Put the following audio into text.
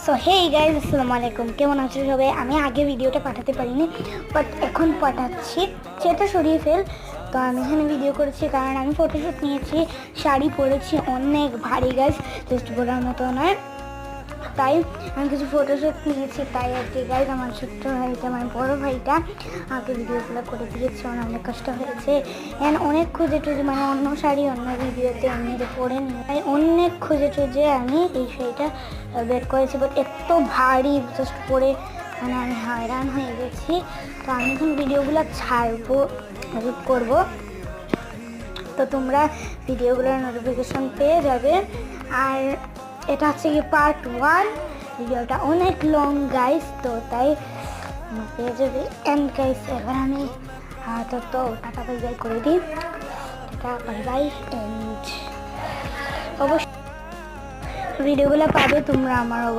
So hey guys, আসসালামু আলাইকুম। কেমন আছো সবাই? আমি আগে ভিডিওটা পাঠাতে পারিনি, বাট এখন পাঠাচ্ছি। সেটা সরিয়ে ফেল। তো আমি এখানে ভিডিও করেছি কারণ আমি ফটোশ্যুট নিয়েছি, শাড়ি পরেছি, অনেক ভারী গাইজ, জাস্ট বলার মতো নয়। তাই আমি কিছু ফটোশ্যুট নিয়েছি, তাই আর কি গাইজ। আমার ছোট্ট ভাইটা, আমার বড় ভাইটা আমাকে ভিডিওগুলো করে দিয়েছে, অনেক কষ্ট হয়েছে। অ্যান্ড অনেক খুঁজে টুজে, মানে অন্য শাড়ি অন্য ভিডিওতে আমি এটা পরে নিই, তাই অনেক খুঁজে টুজে আমি এই শাড়িটা বের করেছি। বাট এত ভারী, জাস্ট পরে মানে আমি হয়রান হয়ে গেছি। তো আমি এখন ভিডিওগুলো ছাড়বো, এডিট করবো, তো তোমরা ভিডিওগুলোর নোটিফিকেশন পেয়ে যাবে। আর এটা হচ্ছে কি পার্ট 1, ভিডিওটা অনেক লং গাইস, তো তাই পেয়ে যাবে। অ্যান্ড গাইস, এবার আমি তো টাটা বাই বাই করে দিই। Tata bye bye. অ্যান্ড অবশ্যই ভিডিওগুলো পাবে তোমরা আমার